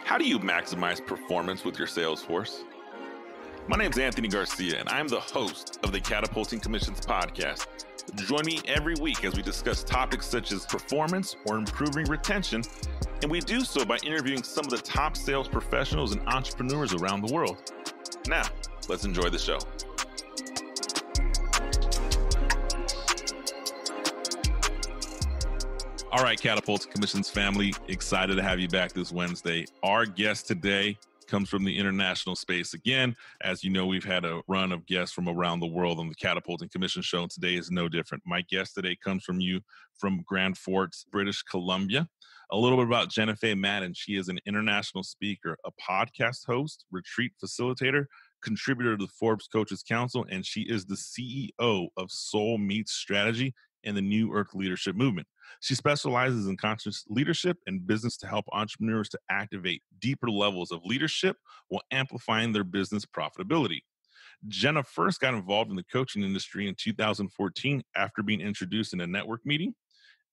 How do you maximize performance with your sales force? My name is Anthony Garcia, and I'm the host of the Catapulting Commissions podcast. Join me every week as we discuss topics such as performance or improving retention, and we do so by interviewing some of the top sales professionals and entrepreneurs around the world. Now, let's enjoy the show. All right, Catapulting Commissions family, excited to have you back this Wednesday. Our guest today comes from the international space. Again, as you know, we've had a run of guests from around the world on the Catapulting Commission show, and today is no different. My guest today comes from Grand Forks, British Columbia. A little bit about Jenna Faye Madden. She is an international speaker, a podcast host, retreat facilitator, contributor to the Forbes Coaches Council, and she is the CEO of Soul Meets Strategy and the New Earth Leadership Movement. She specializes in conscious leadership and business to help entrepreneurs to activate deeper levels of leadership while amplifying their business profitability. Jenna first got involved in the coaching industry in 2014 after being introduced in a network meeting.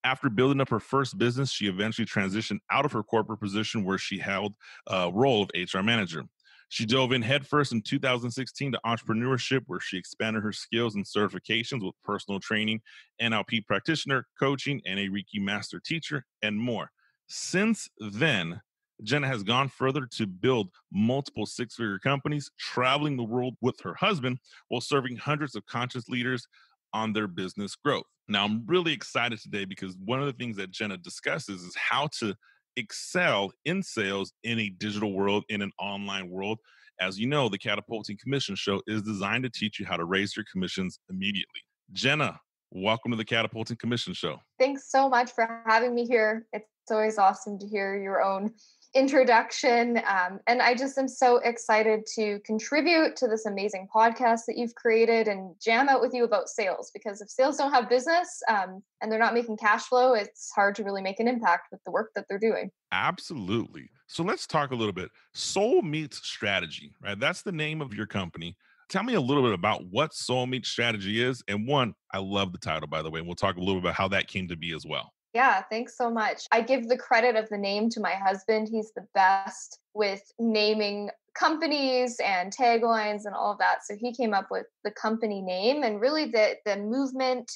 After building up her first business, she eventually transitioned out of her corporate position where she held a role of HR manager. She dove in headfirst in 2016 to entrepreneurship, where she expanded her skills and certifications with personal training, NLP practitioner, coaching, and a Reiki master teacher, and more. Since then, Jenna has gone further to build multiple six-figure companies, traveling the world with her husband while serving hundreds of conscious leaders on their business growth. Now, I'm really excited today because one of the things that Jenna discusses is how to excel in sales in a digital world, in an online world. As you know, the Catapulting Commission show is designed to teach you how to raise your commissions immediately. Jenna, welcome to the Catapulting Commission show. Thanks so much for having me here. It's always awesome to hear your own introduction. And I just am so excited to contribute to this amazing podcast that you've created and jam out with you about sales, because if sales don't have business and they're not making cash flow, it's hard to really make an impact with the work that they're doing. Absolutely. So let's talk a little bit. Soul Meets Strategy, right? That's the name of your company. Tell me a little bit about what Soul Meets Strategy is. And one, I love the title, by the way, and we'll talk a little bit about how that came to be as well. Yeah, thanks so much. I give the credit of the name to my husband. He's the best with naming companies and taglines and all of that. So he came up with the company name, and really the movement,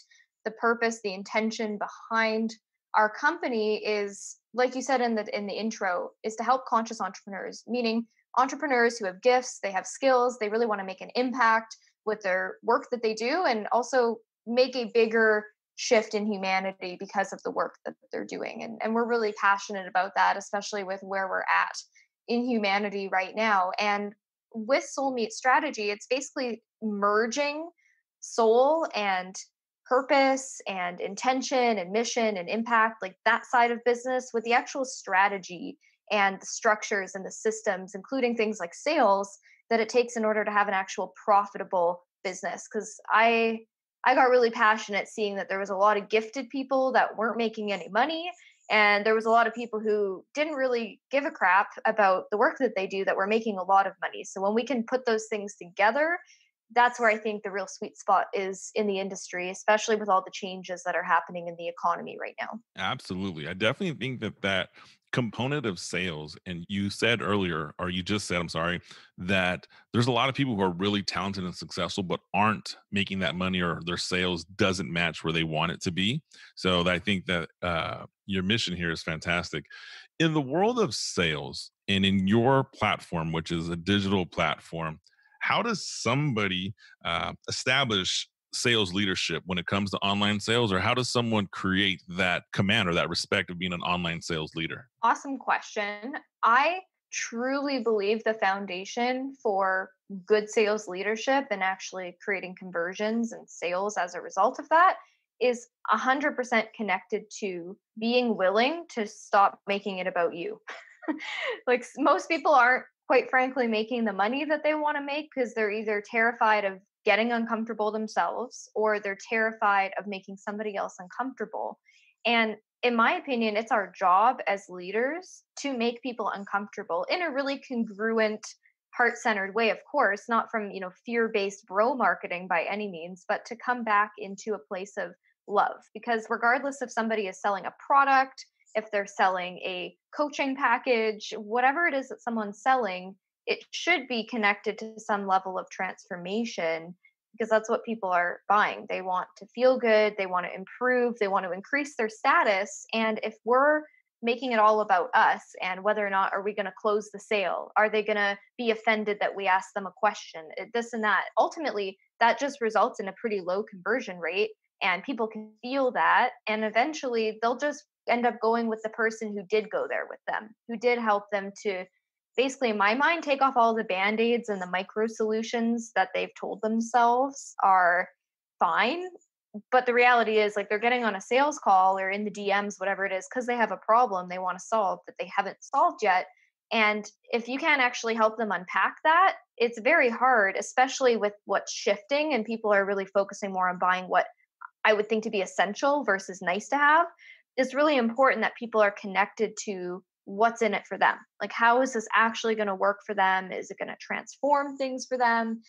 the purpose, the intention behind our company is, like you said in the intro, is to help conscious entrepreneurs, meaning entrepreneurs who have gifts, they have skills, they really want to make an impact with their work that they do, and also make a bigger shift in humanity because of the work that they're doing. And we're really passionate about that, especially with where we're at in humanity right now. And with Soul Meets Strategy, it's basically merging soul and purpose and intention and mission and impact, like that side of business, with the actual strategy and the structures and the systems, including things like sales, that it takes in order to have an actual profitable business. Because I got really passionate seeing that there was a lot of gifted people that weren't making any money. And there was a lot of people who didn't really give a crap about the work that they do that were making a lot of money. So when we can put those things together, that's where I think the real sweet spot is in the industry, especially with all the changes that are happening in the economy right now. Absolutely. I definitely think that component of sales, and you said earlier, or you just said, I'm sorry, that there's a lot of people who are really talented and successful, but aren't making that money, or their sales doesn't match where they want it to be. So I think that your mission here is fantastic. In the world of sales and in your platform, which is a digital platform, how does somebody establish sales leadership when it comes to online sales, or how does someone create that command or that respect of being an online sales leader? Awesome question. I truly believe the foundation for good sales leadership and actually creating conversions and sales as a result of that is 100% connected to being willing to stop making it about you. Like most people aren't, quite frankly, making the money that they want to make because they're either terrified of getting uncomfortable themselves, or they're terrified of making somebody else uncomfortable. And in my opinion, it's our job as leaders to make people uncomfortable in a really congruent, heart-centered way, of course, not from, fear-based bro marketing by any means, but to come back into a place of love. Because regardless if somebody is selling a product, if they're selling a coaching package, whatever it is that someone's selling, it should be connected to some level of transformation because that's what people are buying. They want to feel good, they want to improve, they want to increase their status. And if we're making it all about us and whether or not are we going to close the sale, are they going to be offended that we ask them a question, this and that, ultimately that just results in a pretty low conversion rate, and people can feel that, and eventually they'll just end up going with the person who did go there with them, who did help them to basically, in my mind, take off all the band-aids and the micro solutions that they've told themselves are fine. But the reality is, like, they're getting on a sales call or in the DMs, whatever it is, because they have a problem they want to solve that they haven't solved yet. And if you can't actually help them unpack that, it's very hard, especially with what's shifting and people are really focusing more on buying what I would think to be essential versus nice to have. It's really important that people are connected to what's in it for them. Like, how is this actually going to work for them? Is it going to transform things for them?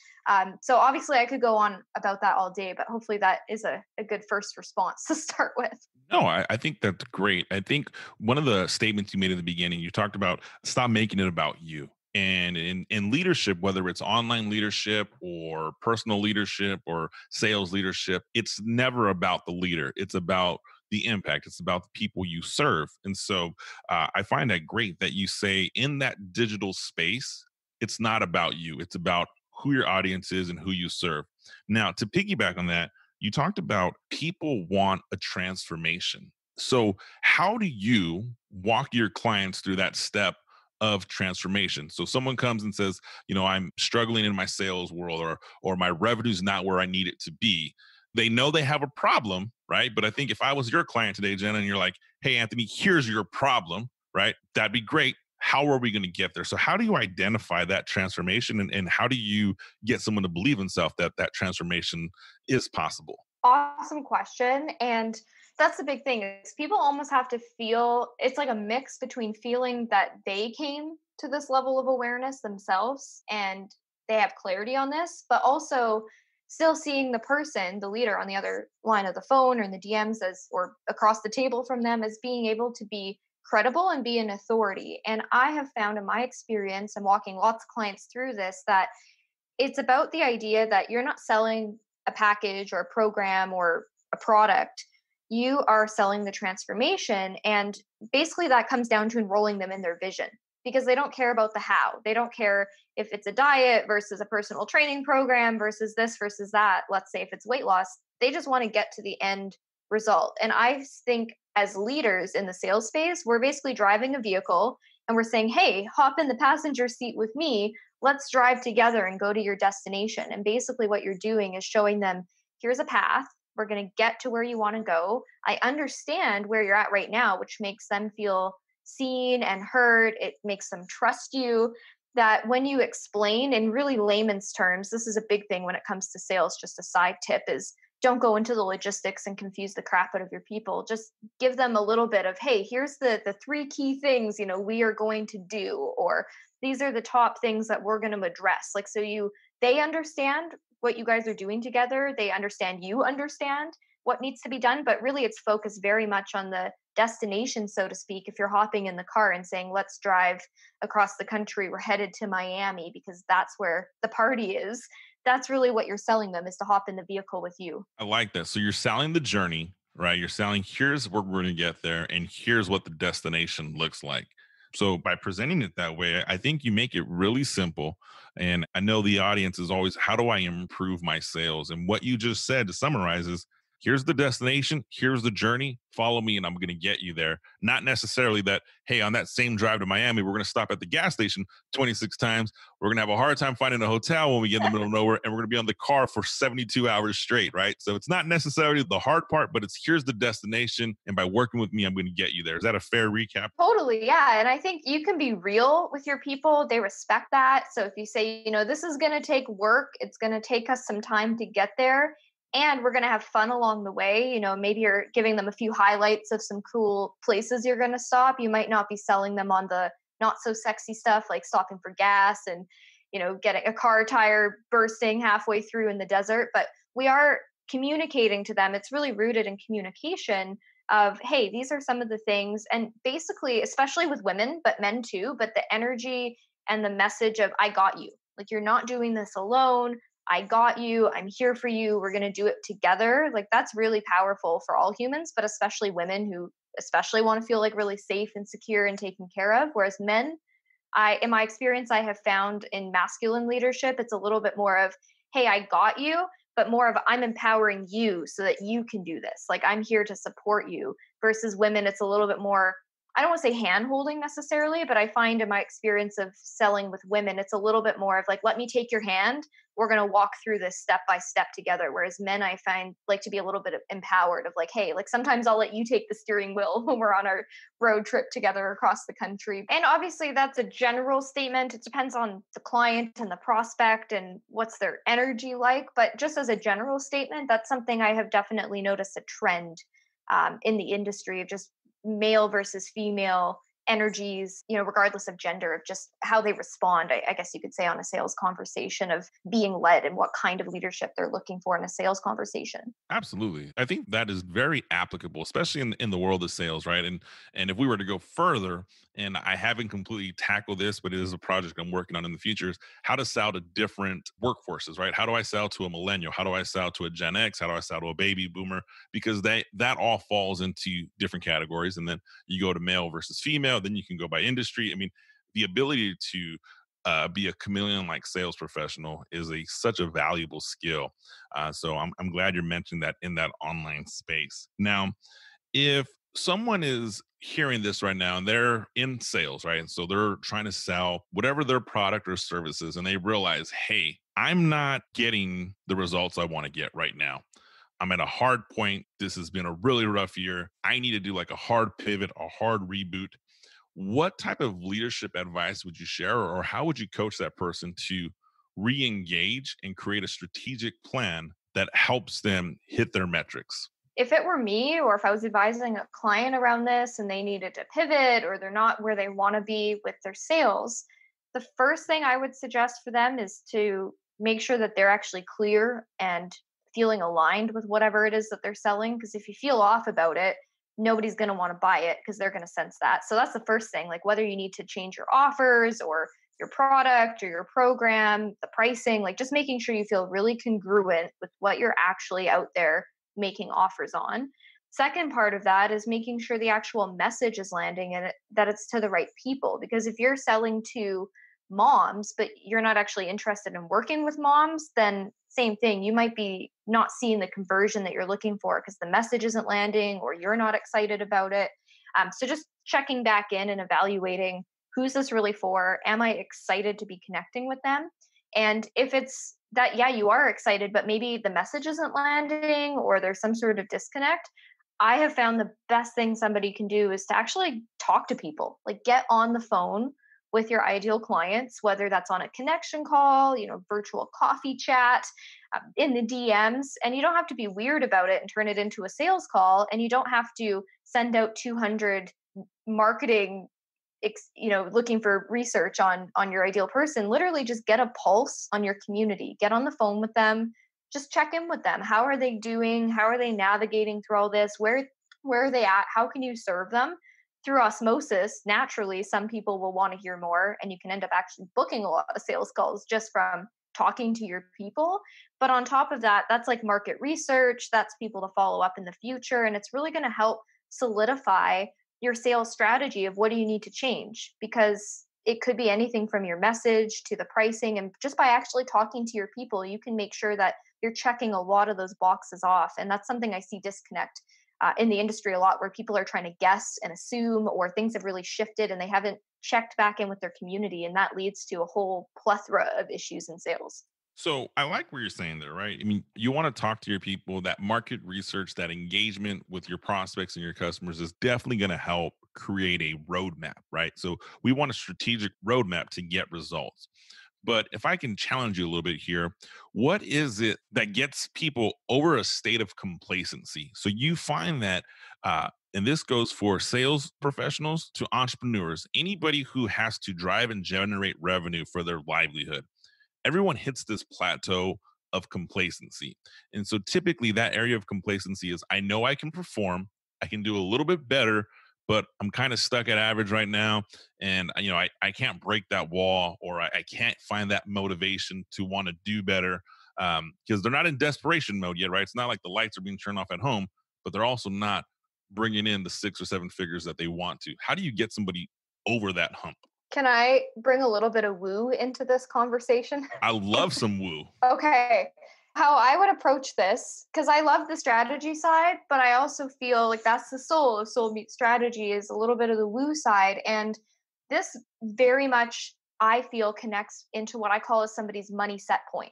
So obviously I could go on about that all day, but hopefully that is a good first response to start with. No, I think that's great. I think one of the statements you made in the beginning, you talked about stop making it about you. And in leadership, whether it's online leadership or personal leadership or sales leadership, it's never about the leader. It's about the impact. It's about the people you serve. And so I find that great that you say in that digital space, it's not about you. It's about who your audience is and who you serve. Now, to piggyback on that, you talked about people want a transformation. So, how do you walk your clients through that step of transformation? So, someone comes and says, I'm struggling in my sales world, or my revenue's not where I need it to be. They know they have a problem, right? But I think if I was your client today, Jenna, and you're like, hey, Anthony, here's your problem, right? That'd be great. How are we going to get there? So, how do you identify that transformation, and how do you get someone to believe in self that that transformation is possible? Awesome question. And that's the big thing is people almost have to feel it's like a mix between feeling that they came to this level of awareness themselves and they have clarity on this, but also still seeing the person, the leader on the other line of the phone or in the DMs as or across the table from them as being able to be credible and be an authority. And I have found in my experience and walking lots of clients through this that it's about the idea that you're not selling a package or a program or a product. You are selling the transformation. And basically, that comes down to enrolling them in their vision because they don't care about the how. They don't care if it's a diet versus a personal training program versus this versus that. Let's say if it's weight loss, they just want to get to the end result. And I think as leaders in the sales space, we're basically driving a vehicle and we're saying, hey, hop in the passenger seat with me. Let's drive together and go to your destination. And basically, what you're doing is showing them here's a path. We're going to get to where you want to go. I understand where you're at right now, which makes them feel seen and heard. It makes them trust you. That when you explain in really layman's terms, this is a big thing when it comes to sales. Just a side tip is don't go into the logistics and confuse the crap out of your people. Just give them a little bit of, hey, here's the three key things, we are going to do, or these are the top things that we're going to address. Like, so they understand what you guys are doing together. They understand you understand what needs to be done, but really it's focused very much on the destination, so to speak. If you're hopping in the car and saying, let's drive across the country, we're headed to Miami because that's where the party is. That's really what you're selling them, is to hop in the vehicle with you. I like that. So you're selling the journey, right? You're selling here's where we're going to get there, and here's what the destination looks like. So by presenting it that way, I think you make it really simple. And I know the audience is always, how do I improve my sales? And what you just said to summarize is, here's the destination, here's the journey, follow me and I'm going to get you there. Not necessarily that, hey, on that same drive to Miami, we're going to stop at the gas station 26 times. We're going to have a hard time finding a hotel when we get in the middle of nowhere, and we're going to be on the car for 72 hours straight, right? So it's not necessarily the hard part, but it's here's the destination. And by working with me, I'm going to get you there. Is that a fair recap? Totally. Yeah. And I think you can be real with your people. They respect that. So if you say, this is going to take work, it's going to take us some time to get there, and we're going to have fun along the way. Maybe you're giving them a few highlights of some cool places you're going to stop. You might not be selling them on the not so sexy stuff like stopping for gas and, getting a car tire bursting halfway through in the desert. But we are communicating to them. It's really rooted in communication of, hey, these are some of the things. And basically, especially with women, but men too, but the energy and the message of, I got you. Like, you're not doing this alone. I got you. I'm here for you. We're going to do it together. Like, that's really powerful for all humans, but especially women who especially want to feel like really safe and secure and taken care of. Whereas men, in my experience, I have found in masculine leadership, it's a little bit more of, hey, I got you, but more of, I'm empowering you so that you can do this. Like, I'm here to support you. Versus women, it's a little bit more, I don't want to say hand holding necessarily, but I find in my experience of selling with women, it's a little bit more of like, let me take your hand. We're going to walk through this step by step together. Whereas men, I find, like to be a little bit empowered of like, hey, like sometimes I'll let you take the steering wheel when we're on our road trip together across the country. And obviously, that's a general statement. It depends on the client and the prospect and what's their energy like. But just as a general statement, that's something I have definitely noticed a trend in the industry of just male versus female energies, regardless of gender, of just how they respond, I guess you could say, on a sales conversation of being led and what kind of leadership they're looking for in a sales conversation. Absolutely. I think that is very applicable, especially in the world of sales, right? And if we were to go further, and I haven't completely tackled this, but it is a project I'm working on in the future, is how to sell to different workforces, right? How do I sell to a millennial? How do I sell to a Gen X? How do I sell to a baby boomer? Because that all falls into different categories. And then you go to male versus female, then you can go by industry. I mean, the ability to be a chameleon like sales professional is such a valuable skill. So I'm glad you're mentioning that in that online space. Now, if someone is hearing this right now and they're in sales, right? And so they're trying to sell whatever their product or services, and they realize, hey, I'm not getting the results I want to get right now. I'm at a hard point. This has been a really rough year. I need to do like a hard pivot, a hard reboot. What type of leadership advice would you share, or how would you coach that person to re-engage and create a strategic plan that helps them hit their metrics? If it were me, or if I was advising a client around this and they needed to pivot or they're not where they want to be with their sales, the first thing I would suggest for them is to make sure that they're actually clear and feeling aligned with whatever it is that they're selling. Because if you feel off about it, nobody's going to want to buy it because they're going to sense that. So that's the first thing, like whether you need to change your offers or your product or your program, the pricing, like just making sure you feel really congruent with what you're actually out there making offers on. Second part of that is making sure the actual message is landing and that it's to the right people. Because if you're selling to moms, but you're not actually interested in working with moms, then same thing. You might be not seeing the conversion that you're looking for because the message isn't landing or you're not excited about it. So just checking back in and evaluating, who's this really for? Am I excited to be connecting with them? And if it's that, yeah, you are excited, but maybe the message isn't landing or there's some sort of disconnect, I have found the best thing somebody can do is to actually talk to people, like get on the phone with your ideal clients, whether that's on a connection call, virtual coffee chat, in the DMs. And you don't have to be weird about it and turn it into a sales call. And you don't have to send out 200 marketing looking for research on your ideal person. Literally just get a pulse on your community, get on the phone with them, just check in with them. How are they doing? How are they navigating through all this? Where are they at? How can you serve them? Through osmosis, naturally some people will want to hear more, and you can end up actually booking a lot of sales calls just from talking to your people. But on top of that, that's like market research, that's people to follow up in the future, and it's really going to help solidify your sales strategy of what do you need to change, because it could be anything from your message to the pricing. And just by actually talking to your people, you can make sure that you're checking a lot of those boxes off. And that's something I see disconnect in the industry a lot, where people are trying to guess and assume, or things have really shifted and they haven't checked back in with their community. And that leads to a whole plethora of issues in sales. So I like what you're saying there, right? I mean, you want to talk to your people. That market research, that engagement with your prospects and your customers is definitely going to help create a roadmap, right? So we want a strategic roadmap to get results. But if I can challenge you a little bit here, what is it that gets people over a state of complacency? So you find that, and this goes for sales professionals to entrepreneurs, anybody who has to drive and generate revenue for their livelihood, everyone hits this plateau of complacency. And so typically that area of complacency is, I know I can perform, I can do a little bit better, but I'm kind of stuck at average right now. And, I can't break that wall, or I can't find that motivation to want to do better, because they're not in desperation mode yet, right? It's not like the lights are being turned off at home, but they're also not bringing in the 6 or 7 figures that they want to. How do you get somebody over that hump? Can I bring a little bit of woo into this conversation? I love some woo. Okay. How I would approach this, because I love the strategy side, but I also feel like that's the soul of Soul Meet Strategy, is a little bit of the woo side. And this very much, I feel, connects into what I call as somebody's money set point.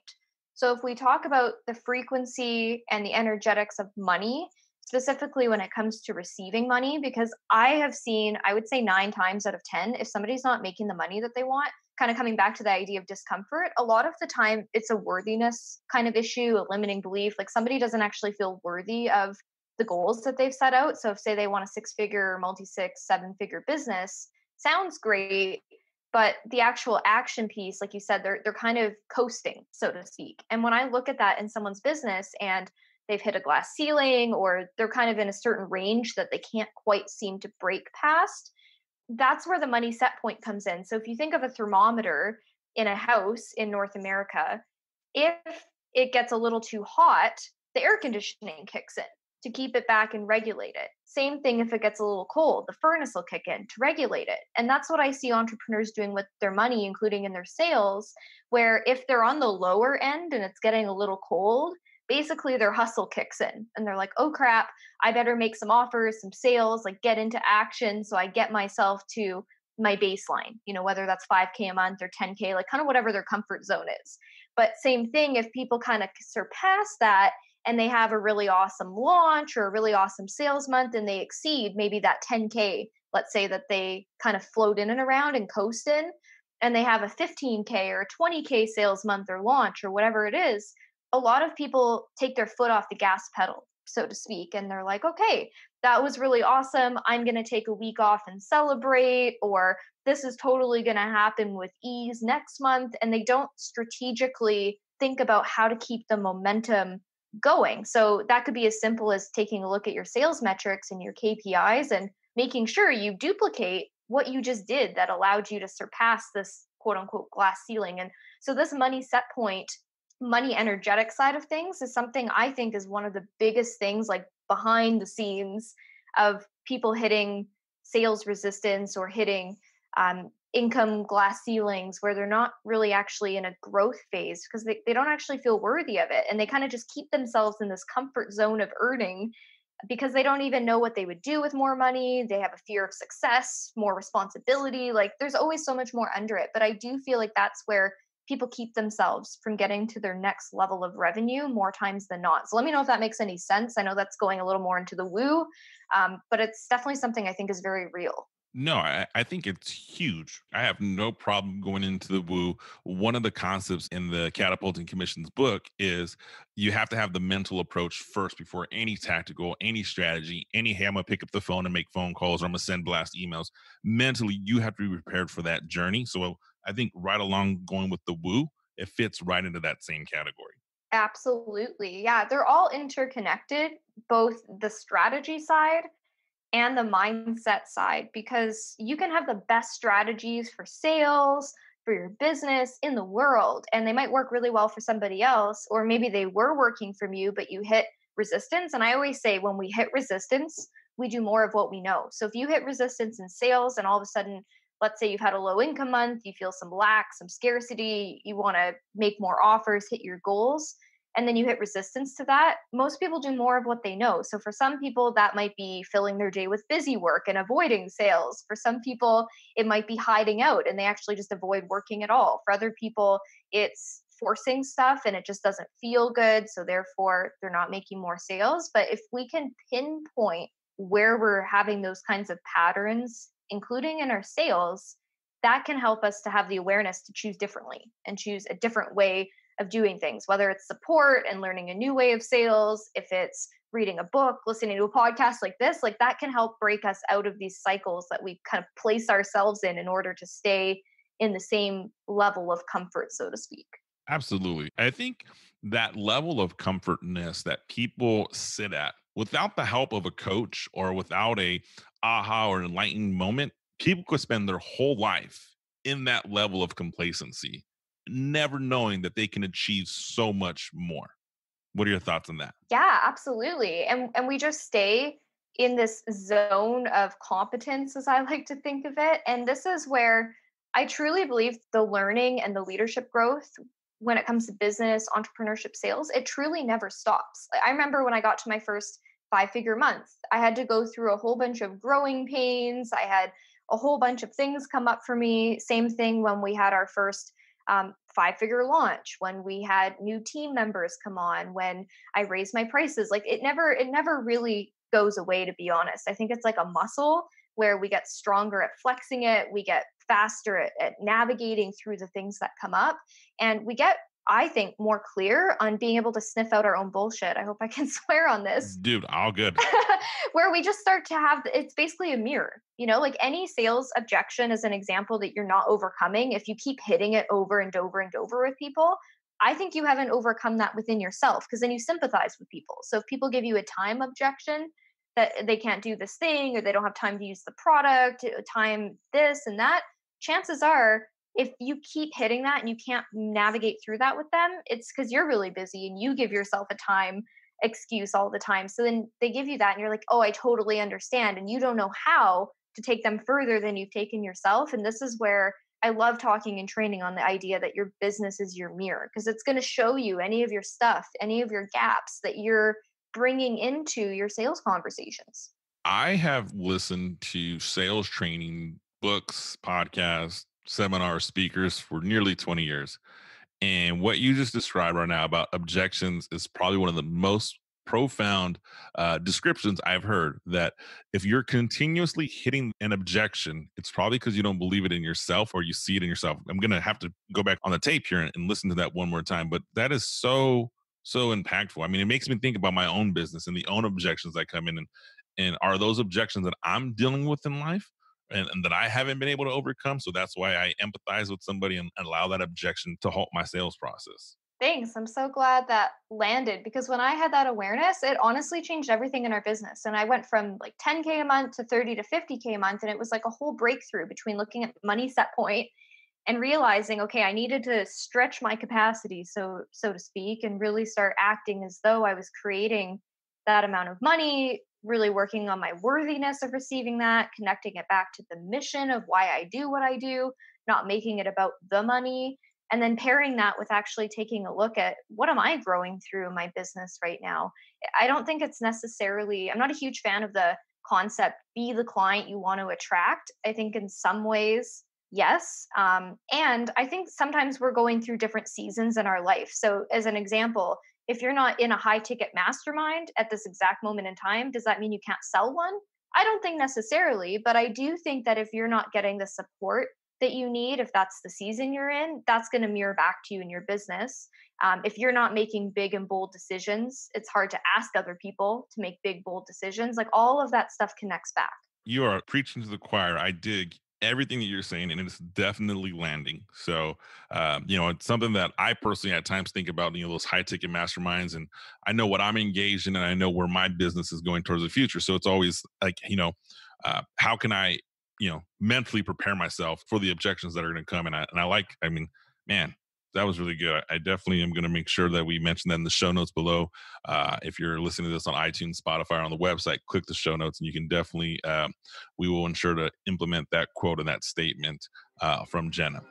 So if we talk about the frequency and the energetics of money, specifically when it comes to receiving money, because I have seen, I would say 9 times out of 10, if somebody's not making the money that they want, kind of coming back to the idea of discomfort, a lot of the time it's a worthiness kind of issue, a limiting belief. Like somebody doesn't actually feel worthy of the goals that they've set out. So if, say, they want a 6-figure, multi-6, 7-figure business, sounds great, but the actual action piece, like you said, they're kind of coasting, so to speak. And when I look at that in someone's business and they've hit a glass ceiling, or they're kind of in a certain range that they can't quite seem to break past, that's where the money set point comes in. So if you think of a thermometer in a house in North America, if it gets a little too hot, the air conditioning kicks in to keep it back and regulate it. Same thing if it gets a little cold, the furnace will kick in to regulate it. And that's what I see entrepreneurs doing with their money, including in their sales, where if they're on the lower end and it's getting a little cold, basically their hustle kicks in and they're like, oh crap, I better make some offers, some sales, like get into action so I get myself to my baseline, whether that's 5K a month or 10K, like kind of whatever their comfort zone is. But same thing, if people kind of surpass that and they have a really awesome launch or a really awesome sales month and they exceed maybe that 10K, let's say that they kind of float in and around and coast in, and they have a 15K or a 20K sales month or launch or whatever it is, a lot of people take their foot off the gas pedal, so to speak, and they're like, okay, that was really awesome. I'm going to take a week off and celebrate, or this is totally going to happen with ease next month. And they don't strategically think about how to keep the momentum going. So that could be as simple as taking a look at your sales metrics and your KPIs and making sure you duplicate what you just did that allowed you to surpass this quote unquote glass ceiling. And so this money set point, money energetic side of things is something I think is one of the biggest things, like behind the scenes of people hitting sales resistance or hitting income glass ceilings, where they're not really actually in a growth phase because they don't actually feel worthy of it. And they kind of just keep themselves in this comfort zone of earning because they don't even know what they would do with more money. They have a fear of success, more responsibility. Like there's always so much more under it. But I do feel like that's where people keep themselves from getting to their next level of revenue more times than not. So let me know if that makes any sense. I know that's going a little more into the woo, but it's definitely something I think is very real. No, I think it's huge. I have no problem going into the woo. One of the concepts in the Catapulting Commissions book is you have to have the mental approach first before any tactical, any strategy, any, hey, I'm going to pick up the phone and make phone calls, or I'm going to send blast emails. Mentally, you have to be prepared for that journey. So I think right along going with the woo, it fits right into that same category. Absolutely. Yeah, they're all interconnected, both the strategy side and the mindset side, because you can have the best strategies for sales, for your business in the world, and they might work really well for somebody else, or maybe they were working from you, but you hit resistance. And I always say when we hit resistance, we do more of what we know. So if you hit resistance in sales and all of a sudden, let's say you've had a low income month, you feel some lack, some scarcity, you want to make more offers, hit your goals, and then you hit resistance to that, most people do more of what they know. So for some people, that might be filling their day with busy work and avoiding sales. For some people, it might be hiding out and they actually just avoid working at all. For other people, it's forcing stuff and it just doesn't feel good. So therefore, they're not making more sales. But if we can pinpoint where we're having those kinds of patterns, including in our sales, that can help us to have the awareness to choose differently and choose a different way of doing things, whether it's support and learning a new way of sales, if it's reading a book, listening to a podcast like this, like that can help break us out of these cycles that we kind of place ourselves in order to stay in the same level of comfort, so to speak. Absolutely. I think that level of comfortness that people sit at without the help of a coach or without a aha or enlightened moment, people could spend their whole life in that level of complacency, never knowing that they can achieve so much more. What are your thoughts on that? Yeah, absolutely. And we just stay in this zone of competence, as I like to think of it. And this is where I truly believe the learning and the leadership growth when it comes to business, entrepreneurship, sales, it truly never stops. I remember when I got to my first 5-figure month, I had to go through a whole bunch of growing pains. I had a whole bunch of things come up for me. Same thing when we had our first 5-figure launch, when we had new team members come on, when I raised my prices. Like it never really goes away, to be honest. I think it's like a muscle where we get stronger at flexing it, we get faster at navigating through the things that come up, and we get, I think, more clear on being able to sniff out our own bullshit. I hope I can swear on this. Dude, all good. Where we just start to have, it's basically a mirror, like any sales objection is an example that you're not overcoming. If you keep hitting it over and over and over with people, I think you haven't overcome that within yourself, because then you sympathize with people. So if people give you a time objection that they can't do this thing or they don't have time to use the product, time this and that, chances are, if you keep hitting that and you can't navigate through that with them, it's because you're really busy and you give yourself a time excuse all the time. So then they give you that and you're like, oh, I totally understand. And you don't know how to take them further than you've taken yourself. And this is where I love talking and training on the idea that your business is your mirror, because it's going to show you any of your stuff, any of your gaps that you're bringing into your sales conversations. I have listened to sales training books, podcasts, seminar speakers for nearly 20 years. And what you just described right now about objections is probably one of the most profound descriptions I've heard. That if you're continuously hitting an objection, it's probably because you don't believe it in yourself or you see it in yourself. I'm going to have to go back on the tape here and listen to that one more time. But that is so, so impactful. I mean, it makes me think about my own business and the own objections that come in. And are those objections that I'm dealing with in life? And that I haven't been able to overcome. So that's why I empathize with somebody and allow that objection to halt my sales process. Thanks. I'm so glad that landed, because when I had that awareness, it honestly changed everything in our business. And I went from like 10K a month to 30 to 50K a month. And it was like a whole breakthrough between looking at money set point and realizing, okay, I needed to stretch my capacity, so to speak, and really start acting as though I was creating that amount of money, really working on my worthiness of receiving that, connecting it back to the mission of why I do what I do, not making it about the money, and then pairing that with actually taking a look at what am I growing through in my business right now. I don't think it's necessarily, I'm not a huge fan of the concept, be the client you want to attract. I think in some ways, yes. And I think sometimes we're going through different seasons in our life. So as an example, if you're not in a high ticket mastermind at this exact moment in time, does that mean you can't sell one? I don't think necessarily, but I do think that if you're not getting the support that you need, if that's the season you're in, that's going to mirror back to you in your business. If you're not making big and bold decisions, it's hard to ask other people to make big, bold decisions. Like all of that stuff connects back. You are preaching to the choir. I dig everything that you're saying, and it's definitely landing. So, it's something that I personally at times think about, those high ticket masterminds, and I know what I'm engaged in and I know where my business is going towards the future. So it's always like, how can I, mentally prepare myself for the objections that are going to come? And I like, man, that was really good. I definitely am going to make sure that we mention that in the show notes below. If you're listening to this on iTunes, Spotify, or on the website, click the show notes, and you can definitely, we will ensure to implement that quote and that statement from Jenna.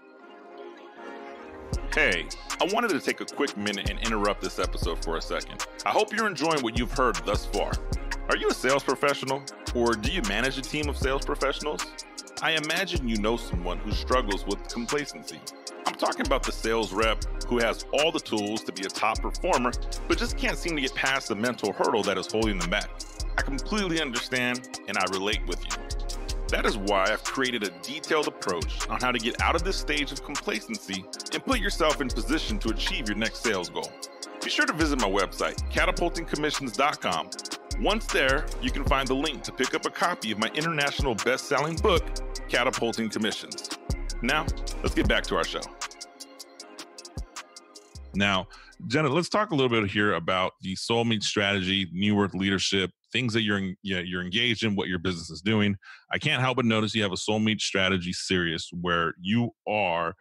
Hey, I wanted to take a quick minute and interrupt this episode for a second. I hope you're enjoying what you've heard thus far. Are you a sales professional, or do you manage a team of sales professionals? I imagine you know someone who struggles with complacency. I'm talking about the sales rep who has all the tools to be a top performer, but just can't seem to get past the mental hurdle that is holding them back. I completely understand, and I relate with you. That is why I've created a detailed approach on how to get out of this stage of complacency and put yourself in position to achieve your next sales goal. Be sure to visit my website, catapultingcommissions.com. Once there, you can find the link to pick up a copy of my international best-selling book, Catapulting Commissions. Now, let's get back to our show. Now, Jenna, let's talk a little bit here about the soulmate strategy, new work leadership, things that you're engaged in, what your business is doing. I can't help but notice you have a soulmate strategy series where you are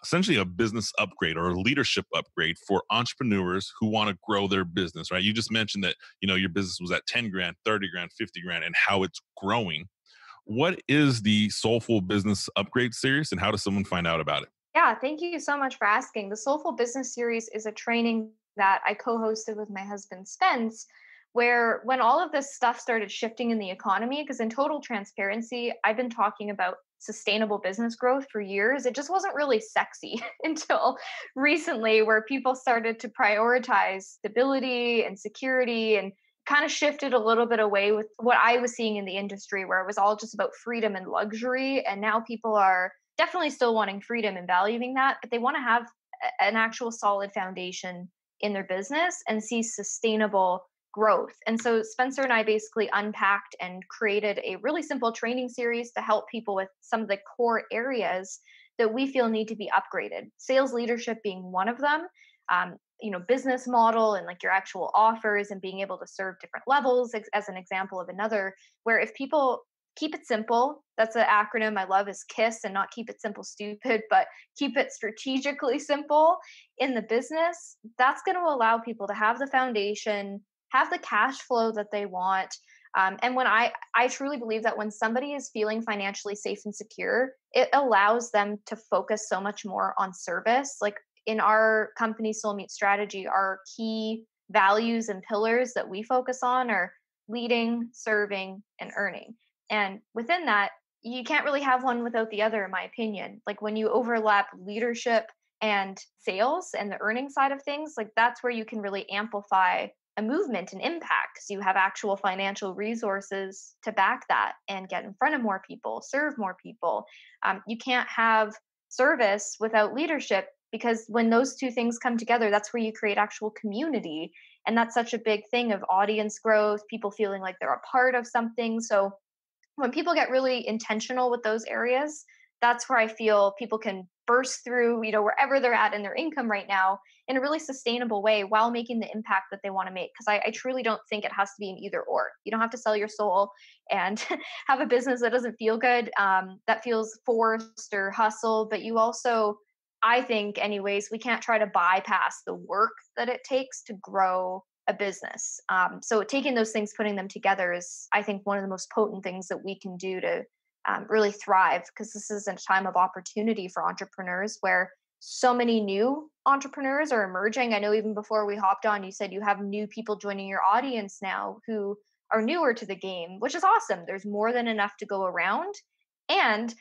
essentially a business upgrade or a leadership upgrade for entrepreneurs who want to grow their business. Right? You just mentioned that your business was at 10 grand, 30 grand, 50 grand, and how it's growing. What is the Soulful Business Upgrade series, and how does someone find out about it? Yeah, thank you so much for asking. The Soulful Business Series is a training that I co hosted with my husband, Spence, where when all of this stuff started shifting in the economy, because in total transparency, I've been talking about sustainable business growth for years. It just wasn't really sexy until recently, where people started to prioritize stability and security and kind of shifted a little bit away with what I was seeing in the industry, where it was all just about freedom and luxury. And now people are definitely still wanting freedom and valuing that, but they want to have an actual solid foundation in their business and see sustainable growth. And so Spencer and I basically unpacked and created a really simple training series to help people with some of the core areas that we feel need to be upgraded. Sales leadership being one of them. Business model and like your actual offers and being able to serve different levels as an example of another, where if people keep it simple, that's an acronym I love, is KISS, and not keep it simple stupid, but keep it strategically simple in the business. That's going to allow people to have the foundation, have the cash flow that they want. And when I truly believe that when somebody is feeling financially safe and secure, it allows them to focus so much more on service. Like in our company Soulmate Strategy, our key values and pillars that we focus on are leading, serving, and earning. And within that, you can't really have one without the other, in my opinion. Like when you overlap leadership and sales and the earning side of things, like that's where you can really amplify a movement and impact, because you have actual financial resources to back that and get in front of more people, serve more people. You can't have service without leadership, because when those two things come together, that's where you create actual community. And that's such a big thing of audience growth, people feeling like they're a part of something. So when people get really intentional with those areas, that's where I feel people can burst through, wherever they're at in their income right now in a really sustainable way while making the impact that they want to make. Because I truly don't think it has to be an either or. You don't have to sell your soul and have a business that doesn't feel good, that feels forced or hustle. But you also, I think, anyways, we can't try to bypass the work that it takes to grow a business. So taking those things, putting them together is, I think, one of the most potent things that we can do to really thrive, because this is a time of opportunity for entrepreneurs where so many new entrepreneurs are emerging. I know even before we hopped on, you said you have new people joining your audience now who are newer to the game, which is awesome. There's more than enough to go around. And,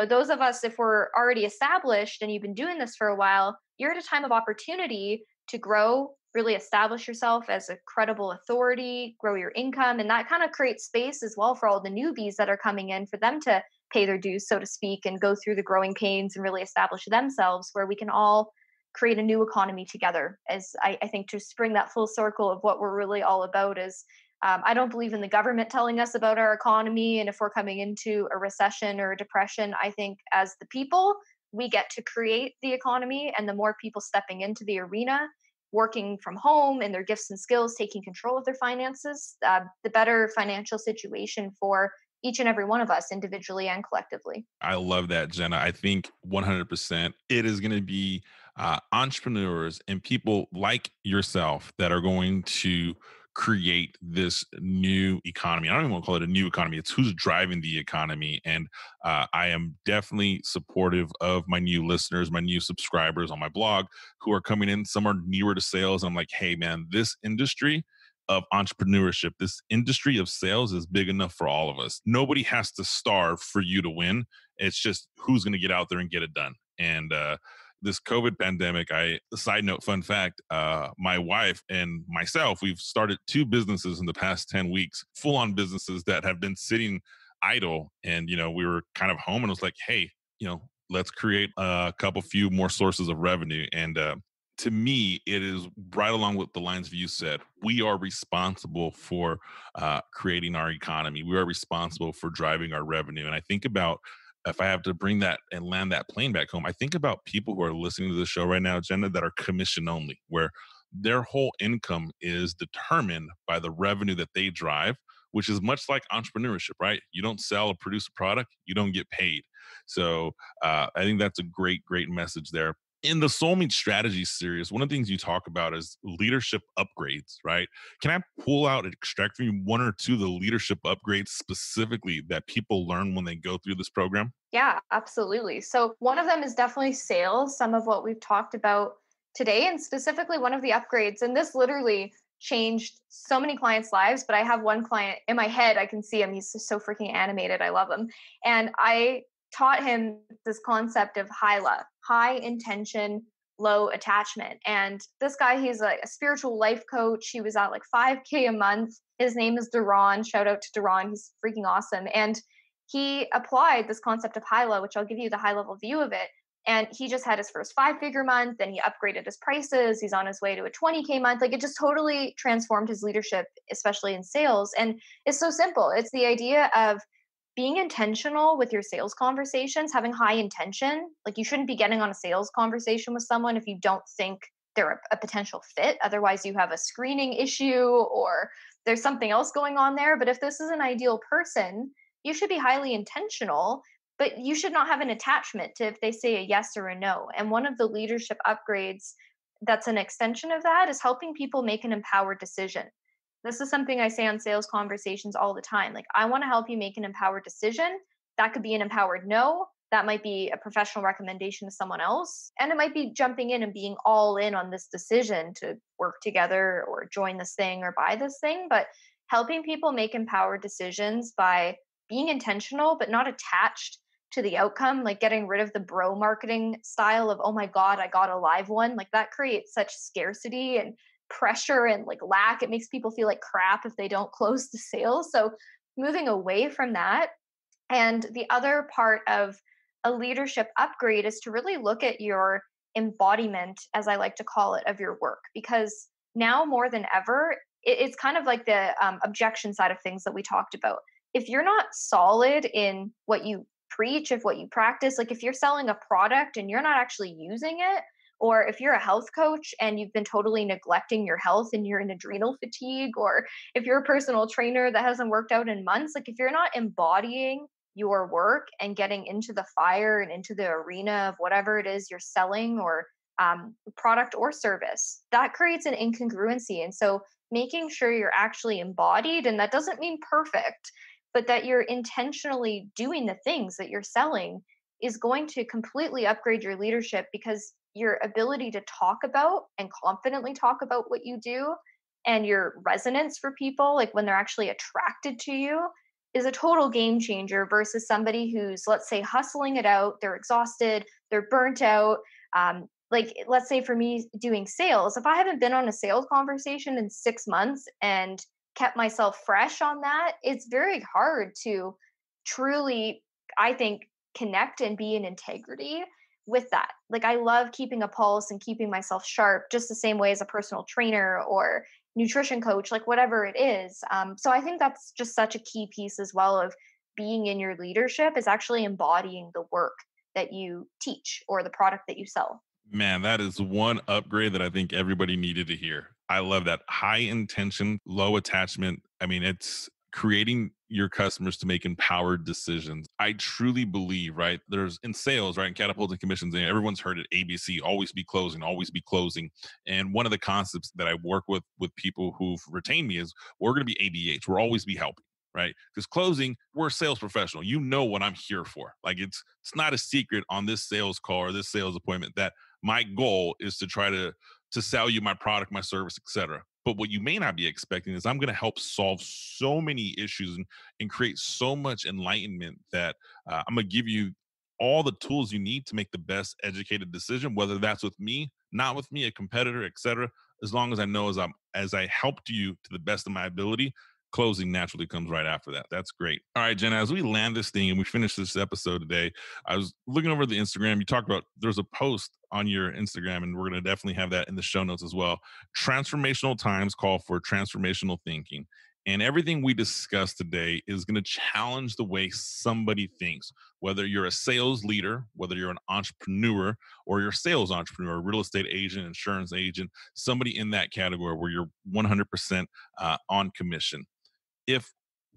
those of us, if we're already established and you've been doing this for a while, you're at a time of opportunity to grow, really establish yourself as a credible authority, grow your income. And that kind of creates space as well for all the newbies that are coming in, for them to pay their dues, so to speak, and go through the growing pains and really establish themselves, where we can all create a new economy together. As I think, to bring that full circle of what we're really all about is, I don't believe in the government telling us about our economy and if we're coming into a recession or a depression. I think as the people, we get to create the economy, and the more people stepping into the arena, working from home and their gifts and skills, taking control of their finances, the better financial situation for each and every one of us individually and collectively. I love that, Jenna. I think 100% it is going to be entrepreneurs and people like yourself that are going to create this new economy. I don't even want to call it a new economy. It's who's driving the economy. And I am definitely supportive of my new listeners, my new subscribers on my blog who are coming in. Some are newer to sales. And I'm like, hey, man, this industry of entrepreneurship, this industry of sales is big enough for all of us. Nobody has to starve for you to win. It's just who's going to get out there and get it done. And this COVID pandemic, side note, fun fact, my wife and myself, we've started two businesses in the past 10 weeks, full on businesses that have been sitting idle. And, we were kind of home and it was like, hey, let's create a few more sources of revenue. And to me, it is right along with the lines of you said. We are responsible for creating our economy. We are responsible for driving our revenue. And I think about if I have to bring that and land that plane back home, I think about people who are listening to the show right now, Jenna, that are commission only, where their whole income is determined by the revenue that they drive, which is much like entrepreneurship, right? You don't sell or produce a product, you don't get paid. So I think that's a great, great message there. In the Soulmate Strategy series, one of the things you talk about is leadership upgrades, right? Can I pull out and extract from you one or two of the leadership upgrades specifically that people learn when they go through this program? Yeah, absolutely. So, one of them is definitely sales, some of what we've talked about today, and specifically one of the upgrades. And this literally changed so many clients' lives. But I have one client in my head, I can see him. He's just so freaking animated. I love him. And I taught him this concept of HILA, high intention, low attachment. And this guy, he's a spiritual life coach. He was at like 5K a month. His name is Duran. Shout out to Duran. He's freaking awesome. And he applied this concept of high-low, which I'll give you the high-level view of it. And he just had his first five-figure month, then he upgraded his prices. He's on his way to a 20K month. Like, it just totally transformed his leadership, especially in sales. And it's so simple. It's the idea of being intentional with your sales conversations, having high intention. Like, you shouldn't be getting on a sales conversation with someone if you don't think they're a potential fit. Otherwise, you have a screening issue or there's something else going on there. But if this is an ideal person, you should be highly intentional, but you should not have an attachment to if they say a yes or a no. And one of the leadership upgrades that's an extension of that is helping people make an empowered decision. This is something I say on sales conversations all the time. Like, I want to help you make an empowered decision. That could be an empowered no. That might be a professional recommendation to someone else. And it might be jumping in and being all in on this decision to work together or join this thing or buy this thing. But helping people make empowered decisions by being intentional, but not attached to the outcome, like getting rid of the bro marketing style of, oh my God, I got a live one. Like, that creates such scarcity and pressure and like lack. It makes people feel like crap if they don't close the sale. So moving away from that. And the other part of a leadership upgrade is to really look at your embodiment, as I like to call it, of your work. Because now more than ever, it's kind of like the objection side of things that we talked about. If you're not solid in what you preach, if what you practice, like if you're selling a product and you're not actually using it, or if you're a health coach and you've been totally neglecting your health and you're in adrenal fatigue, or if you're a personal trainer that hasn't worked out in months, like if you're not embodying your work and getting into the fire and into the arena of whatever it is you're selling or product or service, that creates an incongruency. And so making sure you're actually embodied, and that doesn't mean perfect, but that you're intentionally doing the things that you're selling is going to completely upgrade your leadership, because your ability to talk about and confidently talk about what you do and your resonance for people, like when they're actually attracted to you, is a total game changer versus somebody who's, let's say, hustling it out. They're exhausted, they're burnt out. Like, let's say for me doing sales, if I haven't been on a sales conversation in 6 months and kept myself fresh on that, it's very hard to truly, I think, connect and be in integrity with that. Like, I love keeping a pulse and keeping myself sharp, just the same way as a personal trainer or nutrition coach, like whatever it is. So I think that's just such a key piece as well of being in your leadership, is actually embodying the work that you teach or the product that you sell. Man, that is one upgrade that I think everybody needed to hear. I love that. High intention, low attachment. I mean, it's creating your customers to make empowered decisions. I truly believe, right? There's in sales, right? In catapults and commissions, and everyone's heard it, ABC, always be closing, always be closing. And one of the concepts that I work with people who've retained me is we're going to be ABH. We're always be helping. Right. Because closing, we're a sales professional. You know what I'm here for. Like, it's not a secret on this sales call or this sales appointment that my goal is to try to sell you my product, my service, etc. But what you may not be expecting is I'm going to help solve so many issues and create so much enlightenment that I'm going to give you all the tools you need to make the best educated decision, whether that's with me, not with me, a competitor, etc. As long as I know as I helped you to the best of my ability, closing naturally comes right after that. That's great. All right, Jenna, as we land this thing and we finish this episode today, I was looking over the Instagram. You talked about there's a post on your Instagram, and we're going to definitely have that in the show notes as well. Transformational times call for transformational thinking. And everything we discuss today is going to challenge the way somebody thinks, whether you're a sales leader, whether you're an entrepreneur, or you're a sales entrepreneur, real estate agent, insurance agent, somebody in that category where you're 100% on commission. If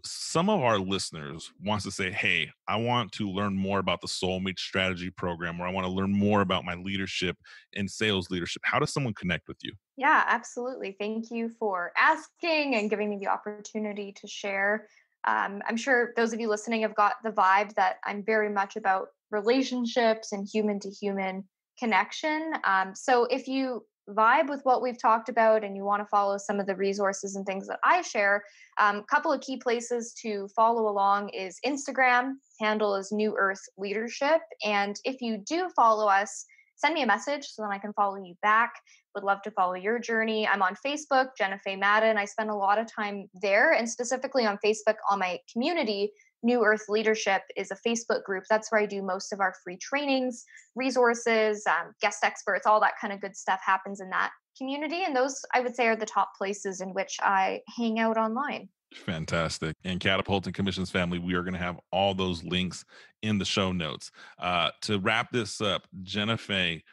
some of our listeners wants to say, hey, I want to learn more about the Soulmate Strategy Program, or I want to learn more about my leadership and sales leadership, how does someone connect with you? Yeah, absolutely. Thank you for asking and giving me the opportunity to share. I'm sure those of you listening have got the vibe that I'm very much about relationships and human to human connection. So if you vibe with what we've talked about and you want to follow some of the resources and things that I share, a couple of key places to follow along is Instagram. Handle is New Earth Leadership. And if you do follow us, send me a message so then I can follow you back. Would love to follow your journey. I'm on Facebook, Jenna Faye Madden. I spend a lot of time there, and specifically on Facebook on my community. New Earth Leadership is a Facebook group. That's where I do most of our free trainings, resources, guest experts, all that kind of good stuff happens in that community. And those, I would say, are the top places in which I hang out online. Fantastic. And Catapulting Commissions family, we are going to have all those links in the show notes. To wrap this up, Jenna Faye,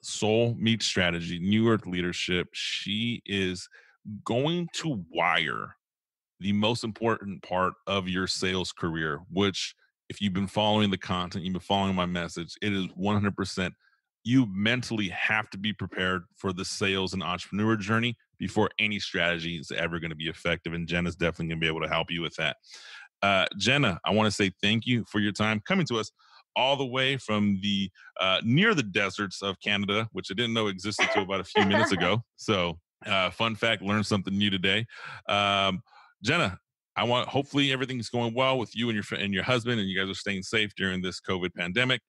Soulmate Strategy, New Earth Leadership, she is going to wire the most important part of your sales career, which if you've been following the content, you've been following my message, it is 100%. You mentally have to be prepared for the sales and entrepreneur journey before any strategy is ever going to be effective. And Jenna's definitely going to be able to help you with that. Jenna, I want to say thank you for your time coming to us all the way from the near the deserts of Canada, which I didn't know existed until about a few minutes ago. So fun fact, learned something new today. Jenna, hopefully everything's going well with you and your husband, and you guys are staying safe during this COVID pandemic.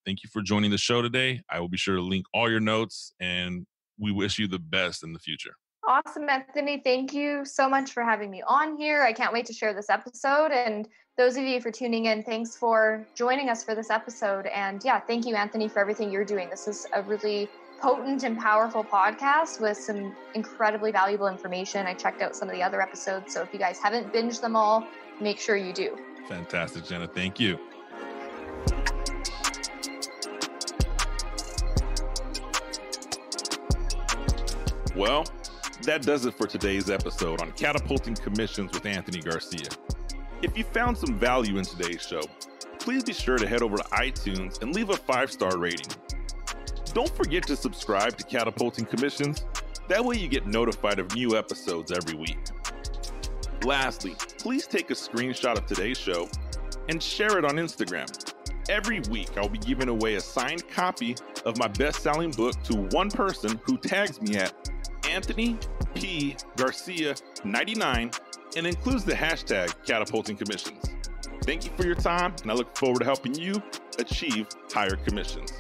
Thank you for joining the show today. I will be sure to link all your notes, and we wish you the best in the future. Awesome, Anthony. Thank you so much for having me on here. I can't wait to share this episode. And those of you for tuning in, thanks for joining us for this episode. And yeah, thank you, Anthony, for everything you're doing. This is a really potent and powerful podcast with some incredibly valuable information. I checked out some of the other episodes. So if you guys haven't binged them all, make sure you do. Fantastic, Jenna. Thank you. Well, that does it for today's episode on Catapulting Commissions with Anthony Garcia. If you found some value in today's show, please be sure to head over to iTunes and leave a 5-star rating. Don't forget to subscribe to Catapulting Commissions. That way you get notified of new episodes every week. Lastly, please take a screenshot of today's show and share it on Instagram. Every week, I'll be giving away a signed copy of my best-selling book to one person who tags me at Anthony P. Garcia 99 and includes the hashtag Catapulting Commissions. Thank you for your time, and I look forward to helping you achieve higher commissions.